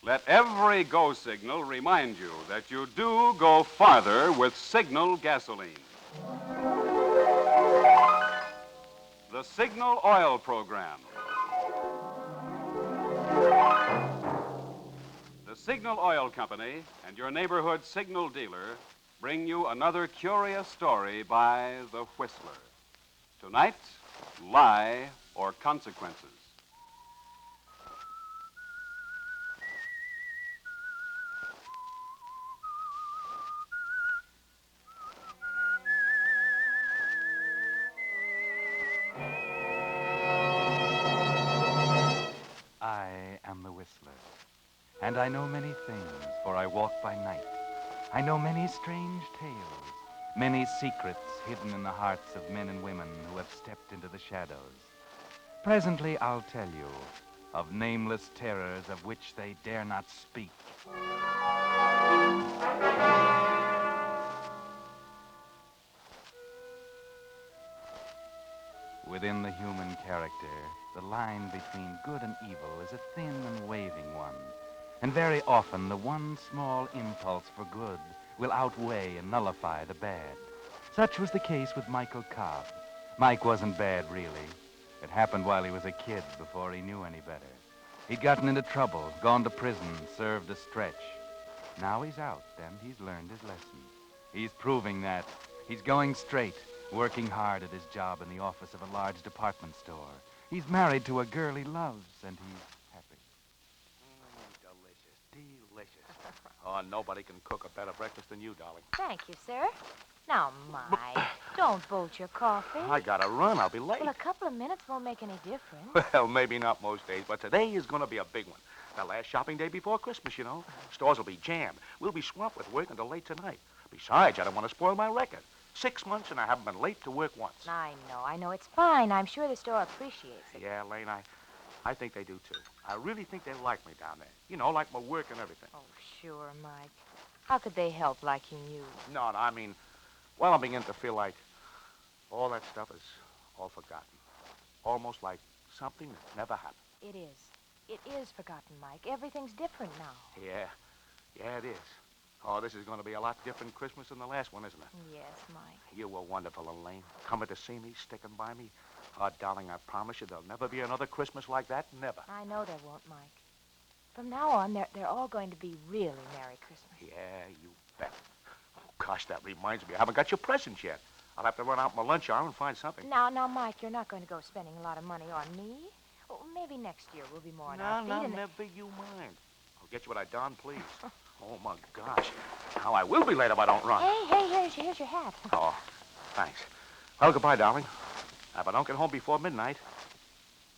Let every go signal remind you that you do go farther with Signal gasoline. The Signal Oil Program. The Signal Oil Company and your neighborhood Signal dealer bring you another curious story by the Whistler. Tonight, Lie or Consequences. I am the Whistler, and I know many things, for I walk by night. I know many strange tales, many secrets hidden in the hearts of men and women who have stepped into the shadows. Presently, I'll tell you of nameless terrors of which they dare not speak. Within the human character, the line between good and evil is a thin and waving one. And very often, the one small impulse for good will outweigh and nullify the bad. Such was the case with Michael Cobb. Mike wasn't bad, really. It happened while he was a kid, before he knew any better. He'd gotten into trouble, gone to prison, served a stretch. Now he's out, and he's learned his lesson. He's proving that. He's going straight, working hard at his job in the office of a large department store. He's married to a girl he loves, and he's happy. Delicious. Oh, nobody can cook a better breakfast than you, darling. Thank you, sir. Now, Mike, don't bolt your coffee. I gotta run. I'll be late. Well, a couple of minutes won't make any difference. Well, maybe not most days, but today is gonna be a big one. The last shopping day before Christmas, you know. Stores will be jammed. We'll be swamped with work until late tonight. Besides, I don't want to spoil my record. 6 months and I haven't been late to work once. I know. It's fine. I'm sure the store appreciates it. Yeah, Lane, I think they do, too. I really think they like me down there. You know, like my work and everything. Oh, sure, Mike. How could they help liking you? No, I mean, well, I'm beginning to feel like all that stuff is all forgotten. Almost like something that never happened. It is. It is forgotten, Mike. Everything's different now. Yeah, it is. Oh, this is going to be a lot different Christmas than the last one, isn't it? Yes, Mike. You were wonderful, Elaine. Coming to see me, sticking by me. Oh, darling, I promise you there'll never be another Christmas like that. Never. I know there won't, Mike. From now on, they're all going to be really Merry Christmas. Yeah, you bet. Oh, gosh, that reminds me. I haven't got your presents yet. I'll have to run out my lunch hour and find something. Now, Mike, you're not going to go spending a lot of money on me. Oh, maybe next year we'll be more on our feet. No, never you mind. I'll get you what I done, please. Oh, my gosh. Now, I will be late if I don't run. Hey, here's your hat. Oh, thanks. Well, goodbye, darling. If I don't get home before midnight,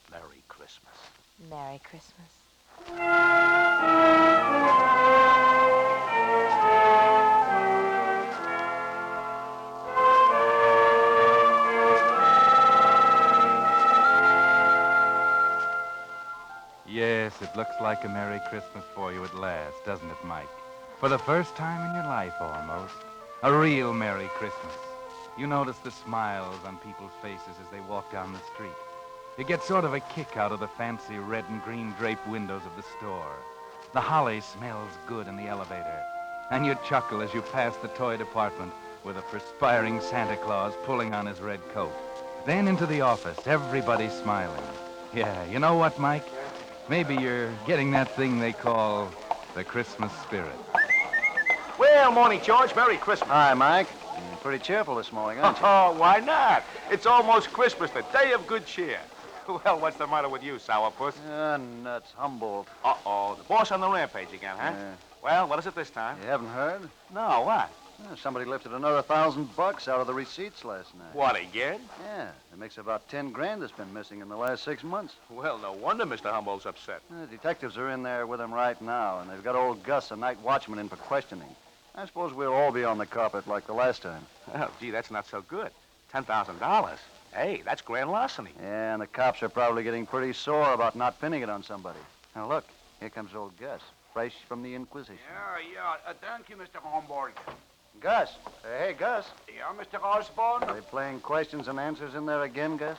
Merry Christmas. Merry Christmas. Yes, it looks like a Merry Christmas for you at last, doesn't it, Mike? For the first time in your life, almost. A real Merry Christmas. You notice the smiles on people's faces as they walk down the street. You get sort of a kick out of the fancy red and green draped windows of the store. The holly smells good in the elevator. And you chuckle as you pass the toy department with a perspiring Santa Claus pulling on his red coat. Then into the office, everybody smiling. Yeah, you know what, Mike? Maybe you're getting that thing they call the Christmas spirit. Well, morning, George. Merry Christmas. Hi, Mike. You're pretty cheerful this morning, aren't you? Oh, why not? It's almost Christmas, the day of good cheer. Well, what's the matter with you, sourpuss? Nuts. Humboldt. Uh-oh, the boss on the rampage again, huh? Yeah. Well, what is it this time? You haven't heard? No, what? Somebody lifted another $1,000 out of the receipts last night. What, again? Yeah, it makes about 10 grand that's been missing in the last 6 months. Well, no wonder Mr. Humboldt's upset. The detectives are in there with him right now, and they've got old Gus, a night watchman, in for questioning. I suppose we'll all be on the carpet like the last time. Well, gee, that's not so good. $10,000. Hey, that's grand larceny. Yeah, and the cops are probably getting pretty sore about not pinning it on somebody. Now, look, here comes old Gus, fresh from the Inquisition. Yeah. Thank you, Mr. Humboldt. Gus. Hey, Gus. Yeah, Mr. Osborne? Are they playing questions and answers in there again, Gus?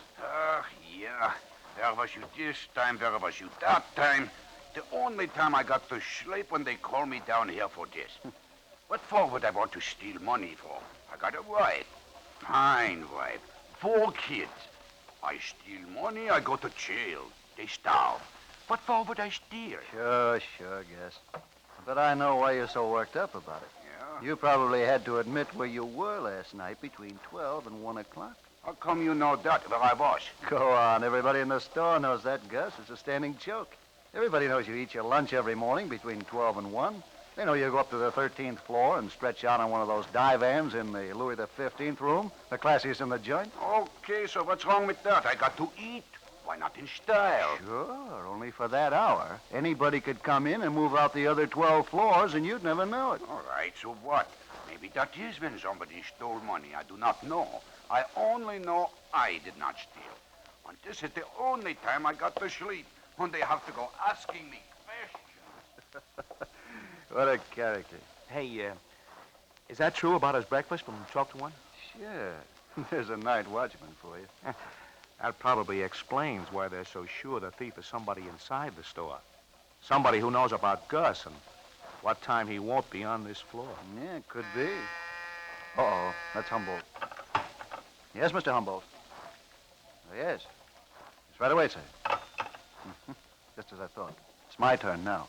Yeah. Where was you this time? Where was you that time? the only time I got to sleep when they call me down here for this. What for would I want to steal money for? I got a wife. Fine wife. 4 kids. I steal money, I go to jail. They starve. What for would I steal? Sure, guess. But I know why you're so worked up about it. Yeah? You probably had to admit where you were last night between 12 and 1 o'clock. How come you know that, where I was? Go on. Everybody in the store knows that, Gus. It's a standing joke. Everybody knows you eat your lunch every morning between 12 and 1. They know you go up to the 13th floor and stretch out on one of those divans in the Louis the 15th room, the classiest in the joint. Okay, so what's wrong with that? I got to eat. Why not in style? Sure, only for that hour. Anybody could come in and move out the other 12 floors, and you'd never know it. All right, so what? Maybe that is when somebody stole money. I do not know. I only know I did not steal. And this is the only time I got to sleep, when they have to go asking me questions. What a character. Hey, is that true about his breakfast from 12 to 1? Sure. There's a night watchman for you. That probably explains why they're so sure the thief is somebody inside the store. Somebody who knows about Gus and what time he won't be on this floor. Yeah, could be. Uh-oh, that's Humboldt. Yes, Mr. Humboldt. Oh, yes. It's right away, sir. Just as I thought. It's my turn now.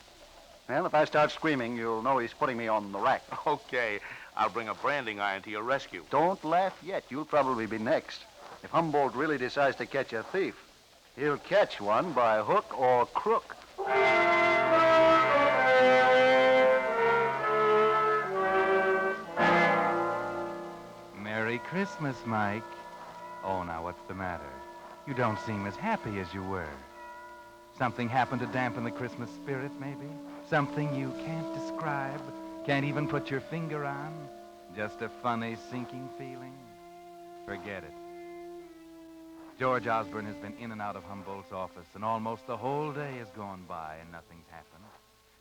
Well, if I start screaming, you'll know he's putting me on the rack. Okay, I'll bring a branding iron to your rescue. Don't laugh yet. You'll probably be next. If Humboldt really decides to catch a thief, he'll catch one by hook or crook. Merry Christmas, Mike. Oh, now what's the matter? You don't seem as happy as you were. Something happened to dampen the Christmas spirit, maybe? Something you can't describe, can't even put your finger on? Just a funny, sinking feeling? Forget it. George Osborne has been in and out of Humboldt's office, and almost the whole day has gone by and nothing's happened.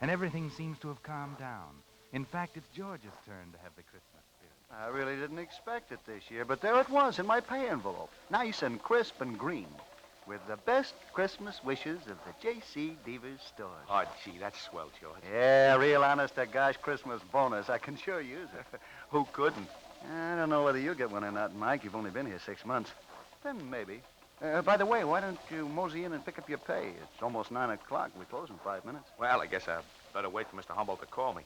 And everything seems to have calmed down. In fact, it's George's turn to have the Christmas spirit. I really didn't expect it this year, but there it was in my pay envelope. Nice and crisp and green. With the best Christmas wishes of the J.C. Devers stores. Oh, gee, that's swell, George. Yeah, real honest-to-gosh Christmas bonus. I can sure use it. Who couldn't? I don't know whether you'll get one or not, Mike. You've only been here 6 months. Then maybe. By the way, why don't you mosey in and pick up your pay? It's almost 9 o'clock. We close in 5 minutes. Well, I guess I'd better wait for Mr. Humboldt to call me.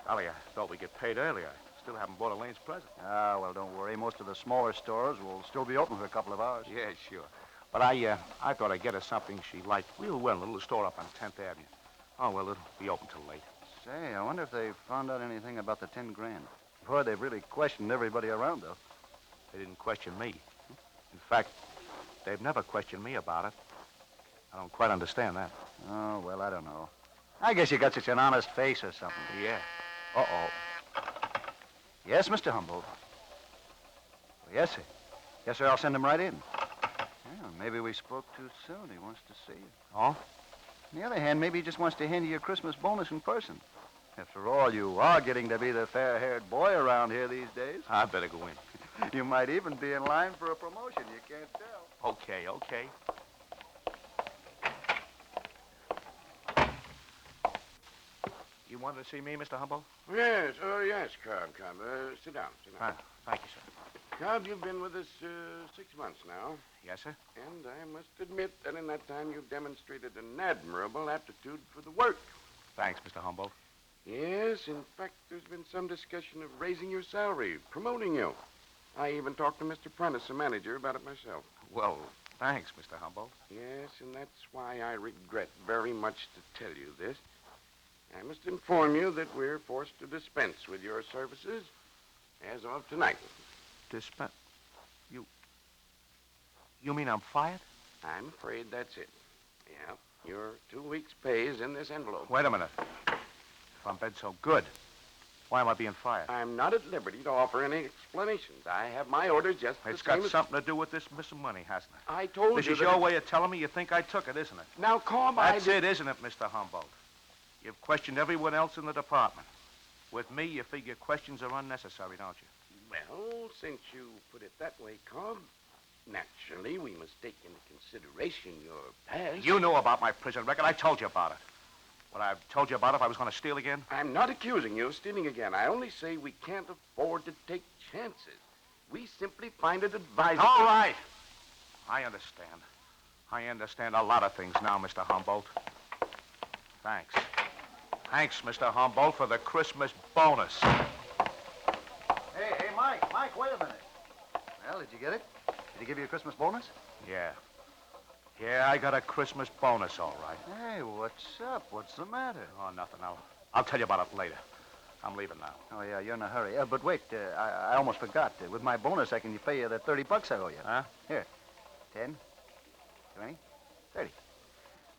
Golly, I thought we'd get paid earlier. I still haven't bought Elaine's present. Ah, well, don't worry. Most of the smaller stores will still be open for a couple of hours. Yeah, sure. But I thought I'd get her something she liked real well, a little store up on 10th Avenue. Oh, well, it'll be open till late. Say, I wonder if they found out anything about the 10 grand. Boy, they've really questioned everybody around, though. They didn't question me. In fact, they've never questioned me about it. I don't quite understand that. Oh, well, I don't know. I guess you got such an honest face or something. Yeah. Uh-oh. Yes, Mr. Humboldt. Yes, sir. Yes, sir, I'll send him right in. Well, maybe we spoke too soon. He wants to see you. Oh? On the other hand, maybe he just wants to hand you your Christmas bonus in person. After all, you are getting to be the fair-haired boy around here these days. I better go in. You might even be in line for a promotion. You can't tell. Okay. You wanted to see me, Mr. Humboldt? Yes, Cobb. Sit down. Thank you, sir. Cobb, you've been with us 6 months now. Yes, sir? And I must admit that in that time you've demonstrated an admirable aptitude for the work. Thanks, Mr. Humboldt. Yes, in fact, there's been some discussion of raising your salary, promoting you. I even talked to Mr. Prentice, the manager, about it myself. Well, thanks, Mr. Humboldt. Yes, and that's why I regret very much to tell you this. I must inform you that we're forced to dispense with your services as of tonight. Dispense? You mean I'm fired? I'm afraid that's it. Yeah, your 2 weeks' pay is in this envelope. Wait a minute. If I'm been so good, why am I being fired? I'm not at liberty to offer any explanations. I have my orders just the It's same got as... something to do with this missing money, hasn't it? I told This you is that your it- way of telling me you think I took it, isn't it? Now, Cobb, That's it, isn't it, Mr. Humboldt? You've questioned everyone else in the department. With me, you figure questions are unnecessary, don't you? Well, since you put it that way, Cobb, naturally we must take into consideration your past. You knew about my prison record. I told you about it. What I've told you about if I was going to steal again? I'm not accusing you of stealing again. I only say we can't afford to take chances. We simply find it advisable. All right. I understand. I understand a lot of things now, Mr. Humboldt. Thanks. Thanks, Mr. Humboldt, for the Christmas bonus. Hey, Mike. Mike, wait a minute. Well, did you get it? Did he give you a Christmas bonus? Yeah. Yeah, I got a Christmas bonus, all right. Hey, what's up? What's the matter? Oh, nothing. I'll tell you about it later. I'm leaving now. Oh, yeah, you're in a hurry. But wait, I almost forgot. With my bonus, I can pay you the $30 I owe you. Huh? Here. 10, 20, 30.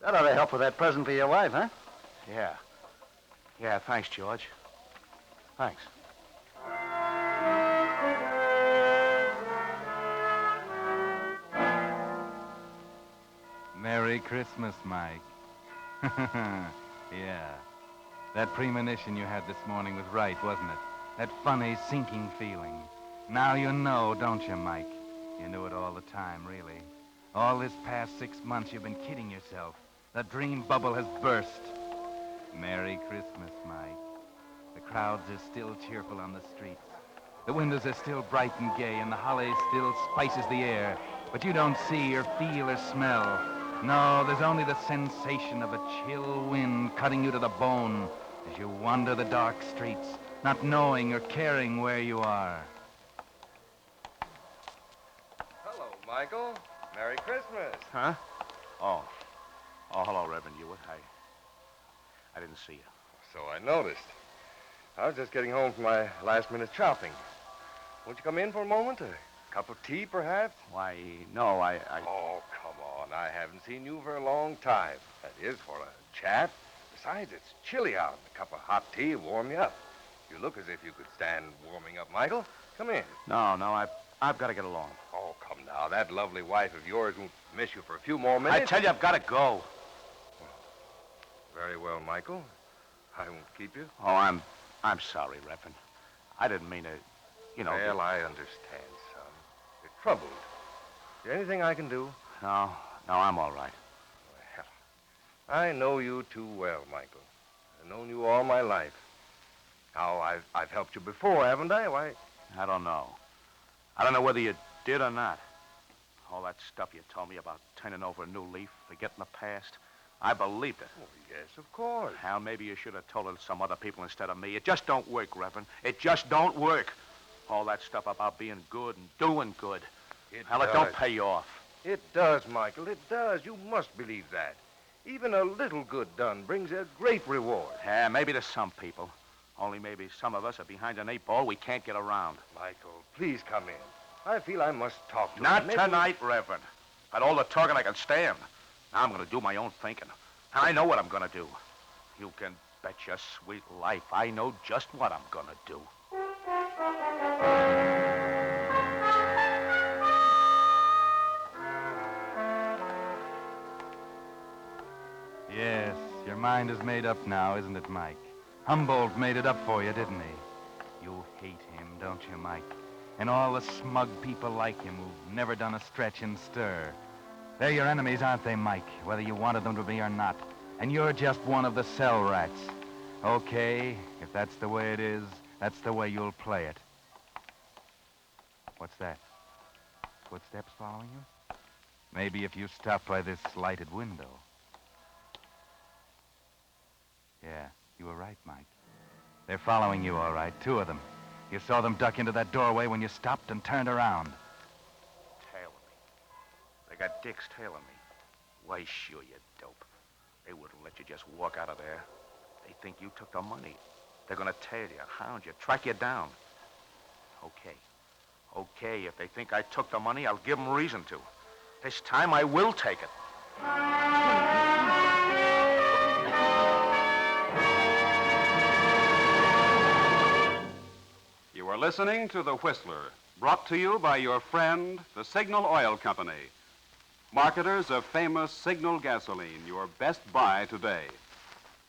That ought to help with that present for your wife, huh? Yeah. Yeah, thanks, George. Thanks. Merry Christmas, Mike. Yeah. That premonition you had this morning was right, wasn't it? That funny, sinking feeling. Now you know, don't you, Mike? You knew it all the time, really. All this past 6 months, you've been kidding yourself. The dream bubble has burst. Merry Christmas, Mike. The crowds are still cheerful on the streets. The windows are still bright and gay, and the holly still spices the air. But you don't see or feel or smell. No, there's only the sensation of a chill wind cutting you to the bone as you wander the dark streets, not knowing or caring where you are. Hello, Michael. Merry Christmas. Huh? Oh. Oh, hello, Reverend Hewitt. I didn't see you. So I noticed. I was just getting home from my last-minute shopping. Won't you come in for a moment? A cup of tea, perhaps? Why, no, I... Oh, come on. I haven't seen you for a long time. That is, for a chat. Besides, it's chilly out. A cup of hot tea will warm you up. You look as if you could stand warming up, Michael. Come in. No, I've got to get along. Oh, come now. That lovely wife of yours won't miss you for a few more minutes. I tell you, I've got to go. Very well, Michael. I won't keep you. Oh, I'm sorry, Reverend. I didn't mean to, Well, I understand, son. You're troubled. Is there anything I can do? No, I'm all right. Well, I know you too well, Michael. I've known you all my life. Now, I've helped you before, haven't I? Why? I don't know. I don't know whether you did or not. All that stuff you told me about turning over a new leaf, forgetting the past, I believed it. Oh, yes, of course. Hal, maybe you should have told it to some other people instead of me. It just don't work, Reverend. It just don't work. All that stuff about being good and doing good. Hal, it don't pay you off. It does, Michael. It does. You must believe that. Even a little good done brings a great reward. Yeah, maybe to some people. Only maybe some of us are behind an 8-ball we can't get around. Michael, please come in. I feel I must talk to you. Not Maybe tonight, Reverend. Had all the talking I can stand. Now I'm going to do my own thinking. And I know what I'm going to do. You can bet your sweet life I know just what I'm going to do. Yes, your mind is made up now, isn't it, Mike? Humboldt made it up for you, didn't he? You hate him, don't you, Mike? And all the smug people like him who've never done a stretch and stir. They're your enemies, aren't they, Mike? Whether you wanted them to be or not. And you're just one of the cell rats. Okay, if that's the way it is, that's the way you'll play it. What's that? Footsteps following you? Maybe if you stop by this lighted window. Yeah, you were right, Mike. They're following you, all right, 2 of them. You saw them duck into that doorway when you stopped and turned around. Tailing me. They got dicks tailing me. Why, sure, you dope. They wouldn't let you just walk out of there. They think you took the money. They're going to tail you, hound you, track you down. Okay, if they think I took the money, I'll give them reason to. This time I will take it. You are listening to The Whistler, brought to you by your friend, the Signal Oil Company. Marketers of famous Signal gasoline, your best buy today.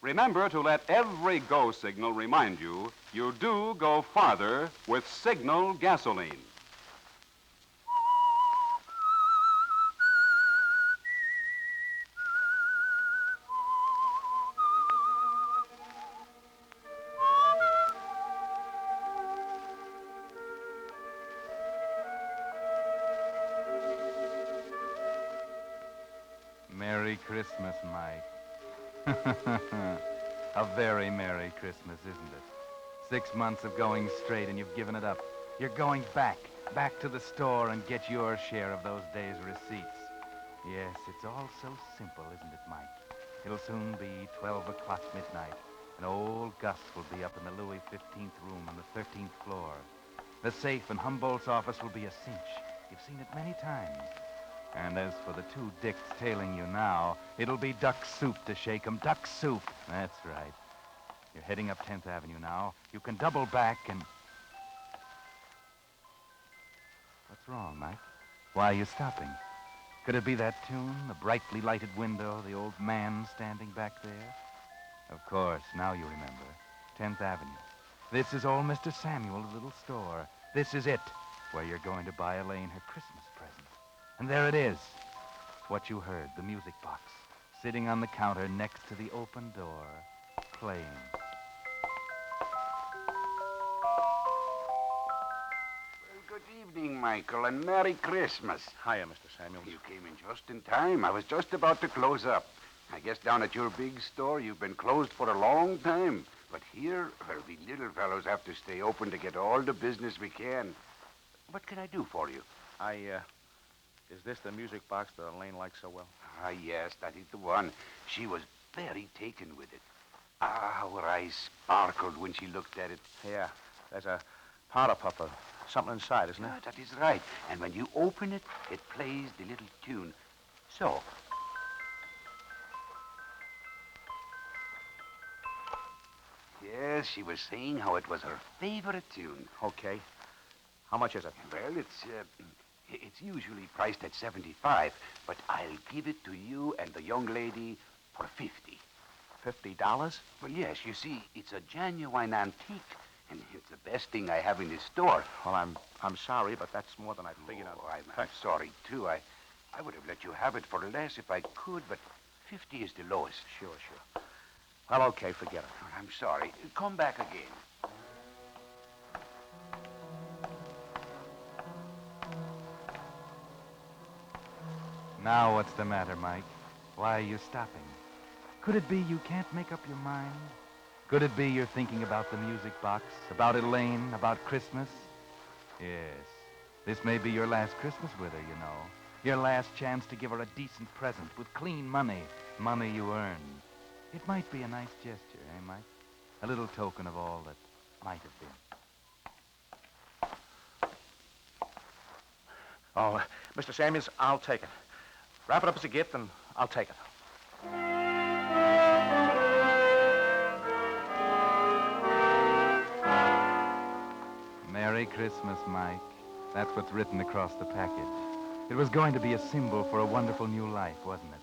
Remember to let every go signal remind you you do go farther with Signal gasoline. Merry Christmas, Mike. A very Merry Christmas, isn't it? 6 months of going straight and you've given it up. You're going back to the store and get your share of those days' receipts. Yes, it's all so simple, isn't it, Mike? It'll soon be 12 o'clock midnight, and old Gus will be up in the Louis 15th room on the 13th floor. The safe in Humboldt's office will be a cinch. You've seen it many times. And as for the two dicks tailing you now, it'll be duck soup to shake 'em. Duck soup. That's right. You're heading up 10th Avenue now. You can double back and... What's wrong, Mike? Why are you stopping? Could it be that tune, the brightly lighted window, the old man standing back there? Of course, now you remember. 10th Avenue. This is old Mr. Samuel's little store. This is it, where you're going to buy Elaine her Christmas present. And there it is. What you heard, the music box, sitting on the counter next to the open door, playing. Well, good evening, Michael, and Merry Christmas. Hiya, Mr. Samuels. You came in just in time. I was just about to close up. I guess down at your big store, you've been closed for a long time. But here, well, we little fellows have to stay open to get all the business we can. What can I do for you? Is this the music box that Elaine likes so well? Ah, yes, that is the one. She was very taken with it. Ah, how her eyes sparkled when she looked at it. Yeah, there's a powder puff or something inside, isn't Ah, it? that is right. And when you open it, it plays the little tune. So. Yes, she was saying how it was her favorite tune. Okay. How much is it? Well, it's usually priced at 75, but I'll give it to you and the young lady for 50. $50? Well, yes, you see, it's a genuine antique, and it's the best thing I have in this store. Well, I'm sorry, but that's more than I figured out. Oh, I'm sorry, too. I would have let you have it for less if I could, but 50 is the lowest. Sure. Well, okay, forget it. Oh, I'm sorry. Come back again. Now what's the matter, Mike? Why are you stopping? Could it be you can't make up your mind? Could it be you're thinking about the music box, about Elaine, about Christmas? Yes. This may be your last Christmas with her, you know. Your last chance to give her a decent present with clean money. Money you earned. It might be a nice gesture, eh, Mike? A little token of all that might have been. Oh, Mr. Samuels, I'll take it. Wrap it up as a gift, and I'll take it. Merry Christmas, Mike. That's what's written across the package. It was going to be a symbol for a wonderful new life, wasn't it?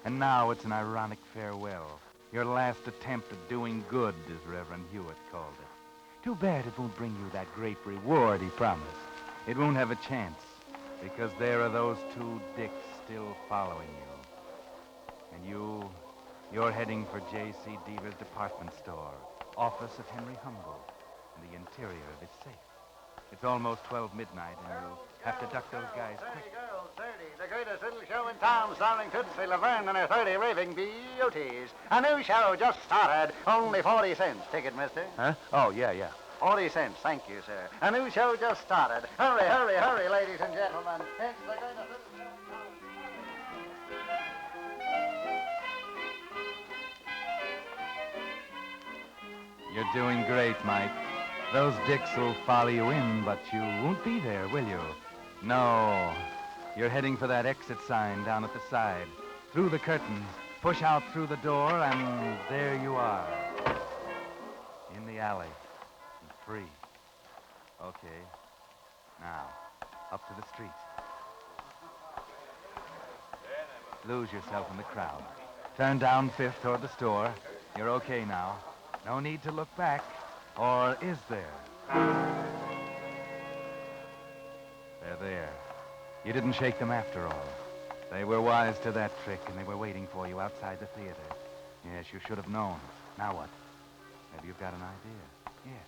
And now it's an ironic farewell. Your last attempt at doing good, as Reverend Hewitt called it. Too bad it won't bring you that great reward he promised. It won't have a chance, because there are those two dicks still following you. And you're heading for J.C. Deaver's department store, office of Henry Humboldt, and the interior of his safe. It's almost 12 midnight, and you'll have to duck those guys 30 quick. girls, 30. The greatest little show in town, starring Tootsie Laverne and her 30 raving beauties. A new show just started. Only 40 cents. Ticket, mister. Huh? Oh, yeah. 40 cents. Thank you, sir. A new show just started. Hurry, ladies and gentlemen. It's the greatest little show in town. You're doing great, Mike. Those dicks will follow you in, but you won't be there, will you? No. You're heading for that exit sign down at the side. Through the curtains. Push out through the door, and there you are. In the alley. And free. Okay. Now, up to the street. Lose yourself in the crowd. Turn down Fifth toward the store. You're okay now. No need to look back. Or is there? They're there. You didn't shake them after all. They were wise to that trick, and they were waiting for you outside the theater. Yes, you should have known. Now what? Maybe you've got an idea. Yes.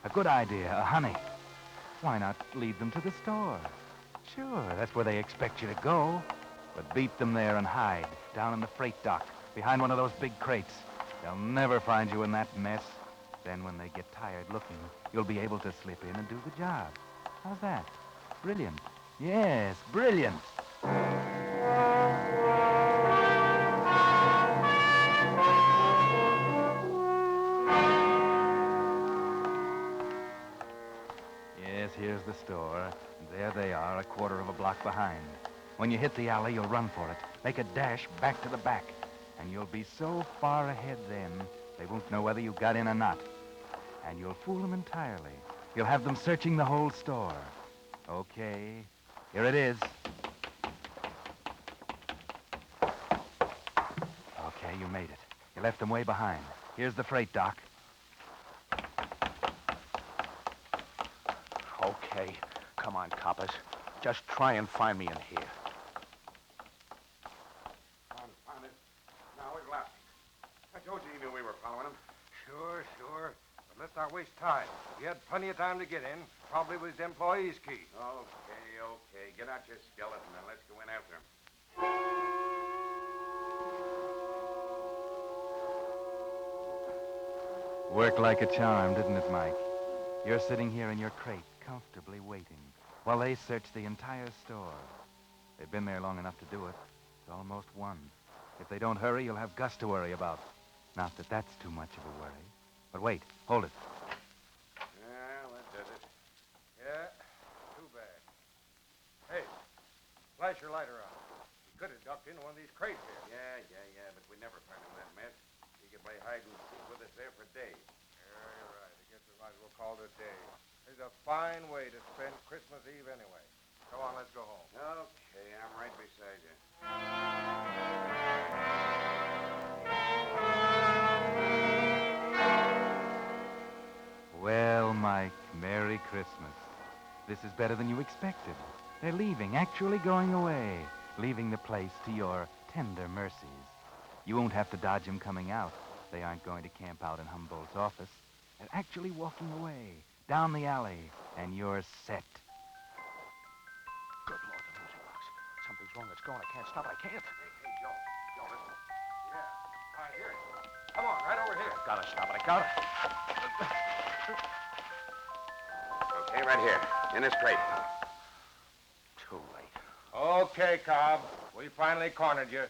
A good idea, a honey. Why not lead them to the store? Sure, that's where they expect you to go. But beat them there and hide, down in the freight dock, behind one of those big crates. They'll never find you in that mess. Then when they get tired looking, you'll be able to slip in and do the job. How's that? Brilliant. Yes, brilliant. Yes, here's the store. And there they are, a quarter of a block behind. When you hit the alley, you'll run for it. Make a dash back to the back. And you'll be so far ahead then, they won't know whether you got in or not. And you'll fool them entirely. You'll have them searching the whole store. Okay, here it is. Okay, you made it. You left them way behind. Here's the freight dock. Okay. Come on, coppers. Just try and find me in here. Found it. Now, where's Lassie? I told you he knew we were following him. Sure. But let's not waste time. He had plenty of time to get in. Probably with his employee's key. Okay. Get out your skeleton and let's go in after him. Worked like a charm, didn't it, Mike? You're sitting here in your crate, comfortably waiting, while they search the entire store. They've been there long enough to do it. It's almost 1. If they don't hurry, you'll have Gus to worry about. Not that that's too much of a worry. But wait, hold it. Well, that does it. Yeah, too bad. Hey, flash your lighter on. He could have ducked into one of these crates here. Yeah, but we never find him in that mess. He could play hide and seek with us there for days. Yeah, you're right. I guess we might as well call it a day. It's a fine way to spend Christmas Eve anyway. Come on, let's go home. Okay, I'm right beside you. Well, Mike, Merry Christmas. This is better than you expected. They're leaving, actually going away, leaving the place to your tender mercies. You won't have to dodge them coming out. They aren't going to camp out in Humboldt's office. They're actually walking away, down the alley, and you're set. Good Lord, the music box. Something's wrong. It's going. I can't stop it. I can't. Hey, Joe, listen. Yeah, I hear it. Come on, right over here. I gotta stop it. I gotta. Okay, right here, in this crate. Too late. Okay, Cobb. We finally cornered you.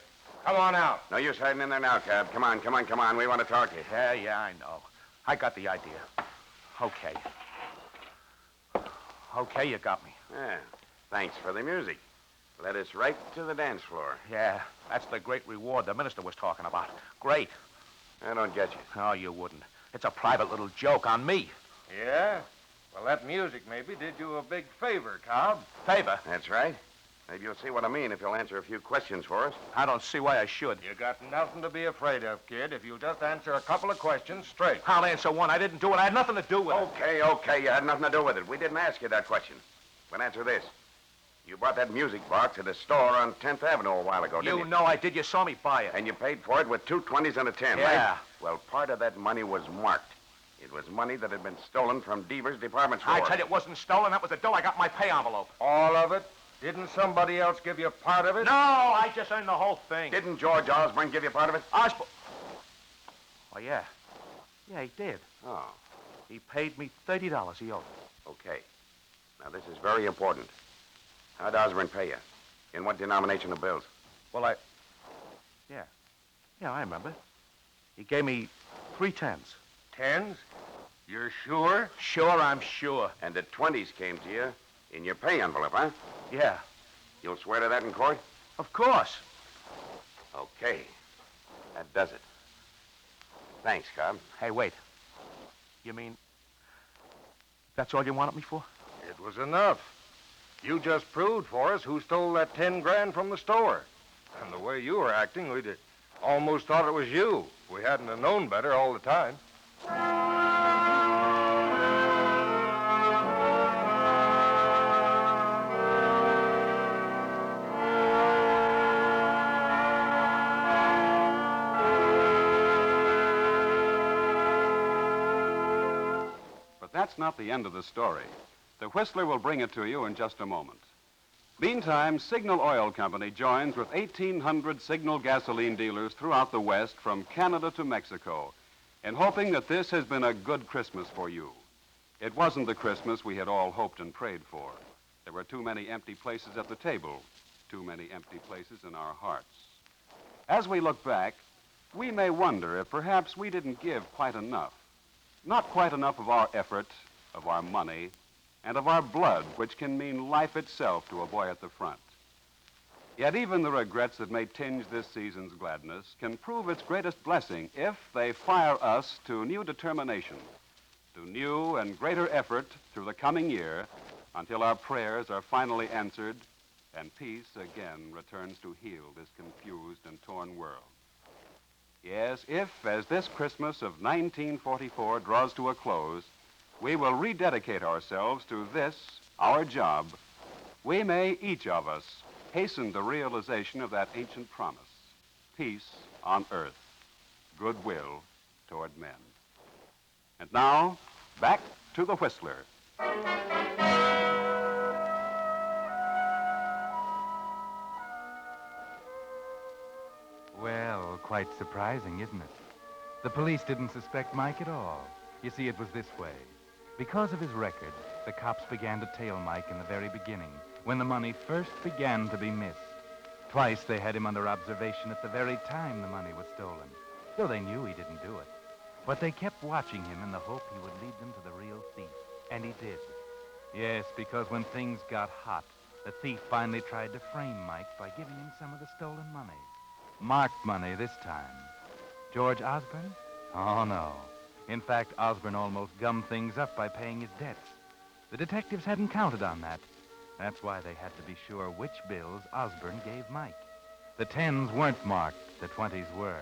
Come on out. No use hiding in there now, Cab. Come on. We want to talk to you. Yeah, I know. I got the idea. Okay. Okay, you got me. Yeah, thanks for the music. Led us right to the dance floor. Yeah, that's the great reward the minister was talking about. Great. I don't get you. Oh, you wouldn't. It's a private little joke on me. Yeah? Well, that music maybe did you a big favor, Cobb. Favor? That's right. Maybe you'll see what I mean if you'll answer a few questions for us. I don't see why I should. You got nothing to be afraid of, kid, if you'll just answer a couple of questions straight. I'll answer one. I didn't do it. I had nothing to do with it. Okay. You had nothing to do with it. We didn't ask you that question. But answer this. You bought that music box at a store on 10th Avenue a while ago, didn't you? You know I did. You saw me buy it. And you paid for it with 2 20s and a 10, right? Yeah. Well, part of that money was marked. It was money that had been stolen from Deaver's department store. I tell you, it wasn't stolen. That was the dough. I got in my pay envelope. All of it? Didn't somebody else give you part of it? No, I just earned the whole thing. Didn't George Osborne give you part of it? Osborne? Oh, yeah. Yeah, he did. Oh, He paid me $30 he owed. okay. Now, this is very important. How'd Osborne pay you? In what denomination of bills? Well, Yeah, I remember. He gave me 3 tens. Tens? You're sure? Sure, I'm sure. And the 20s came to you in your pay envelope, huh? Yeah, You'll swear to that in court? of course. Okay. That does it. Thanks, Cobb. Hey, wait. You mean that's all you wanted me for? It was enough. You just proved for us who stole that 10 grand from the store. And the way you were acting, we'd almost thought it was you. We hadn't have known better all the time. But that's not the end of the story. The Whistler will bring it to you in just a moment. Meantime, Signal Oil Company joins with 1,800 Signal gasoline dealers throughout the West from Canada to Mexico in hoping that this has been a good Christmas for you. It wasn't the Christmas we had all hoped and prayed for. There were too many empty places at the table, too many empty places in our hearts. As we look back, we may wonder if perhaps we didn't give quite enough. Not quite enough of our effort, of our money, and of our blood, which can mean life itself to a boy at the front. Yet even the regrets that may tinge this season's gladness can prove its greatest blessing if they fire us to new determination, to new and greater effort through the coming year until our prayers are finally answered and peace again returns to heal this confused and torn world. Yes, if, as this Christmas of 1944 draws to a close, we will rededicate ourselves to this, our job, we may, each of us, hasten the realization of that ancient promise, peace on earth, goodwill toward men. And now, back to the Whistler. Well, quite surprising, isn't it? The police didn't suspect Mike at all. You see, it was this way. Because of his record, the cops began to tail Mike in the very beginning, when the money first began to be missed. Twice they had him under observation at the very time the money was stolen, though they knew he didn't do it. But they kept watching him in the hope he would lead them to the real thief. And he did. Yes, because when things got hot, the thief finally tried to frame Mike by giving him some of the stolen money. Marked money this time. George Osborne? Oh, no. In fact, Osborne almost gummed things up by paying his debts. The detectives hadn't counted on that. That's why they had to be sure which bills Osborne gave Mike. The 10s weren't marked, the 20s were.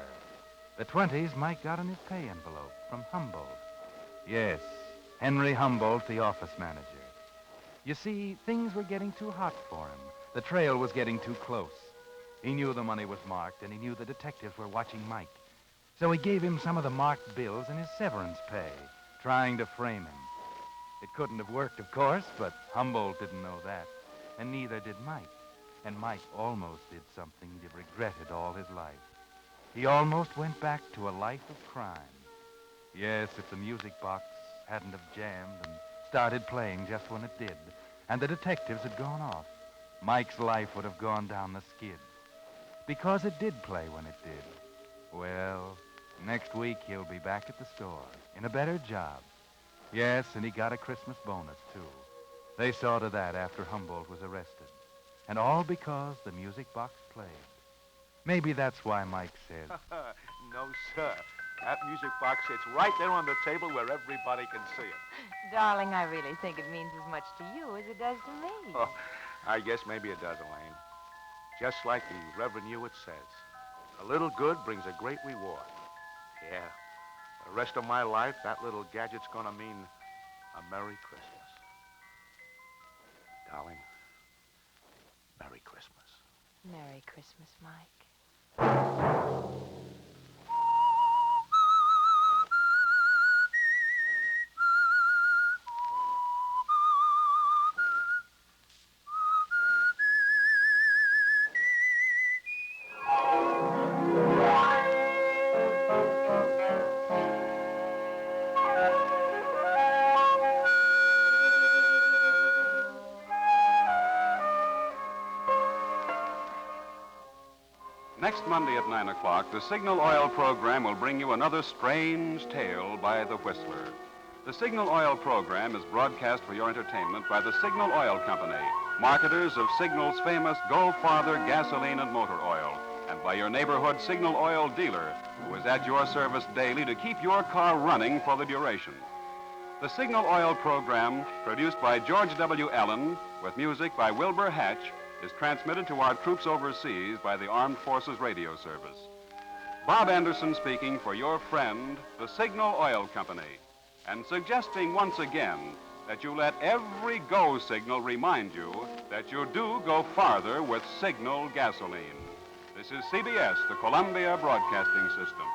The 20s Mike got in his pay envelope from Humboldt. Yes, Henry Humboldt, the office manager. You see, things were getting too hot for him. The trail was getting too close. He knew the money was marked, and he knew the detectives were watching Mike. So he gave him some of the marked bills in his severance pay, trying to frame him. It couldn't have worked, of course, but Humboldt didn't know that, and neither did Mike. And Mike almost did something he'd have regretted all his life. He almost went back to a life of crime. Yes, if the music box hadn't have jammed and started playing just when it did, and the detectives had gone off, Mike's life would have gone down the skid. Because it did play when it did. Well, next week he'll be back at the store in a better job. Yes, and he got a Christmas bonus, too. They saw to that after Humboldt was arrested. And all because the music box played. Maybe that's why Mike said, No, sir. That music box sits right there on the table where everybody can see it. Darling, I really think it means as much to you as it does to me. Oh, I guess maybe it does, Elaine. Just like the Reverend Hewitt says, a little good brings a great reward. Yeah, the rest of my life, that little gadget's gonna mean a Merry Christmas. Darling, Merry Christmas. Merry Christmas, Mike. Next Monday at 9 o'clock, the Signal Oil program will bring you another strange tale by the Whistler. The Signal Oil program is broadcast for your entertainment by the Signal Oil Company, marketers of Signal's famous Go Farther gasoline and motor oil, and by your neighborhood Signal Oil dealer, who is at your service daily to keep your car running for the duration. The Signal Oil program, produced by George W. Allen, with music by Wilbur Hatch, is transmitted to our troops overseas by the Armed Forces Radio Service. Bob Anderson speaking for your friend, the Signal Oil Company, and suggesting once again that you let every go signal remind you that you do go farther with Signal gasoline. This is CBS, the Columbia Broadcasting System.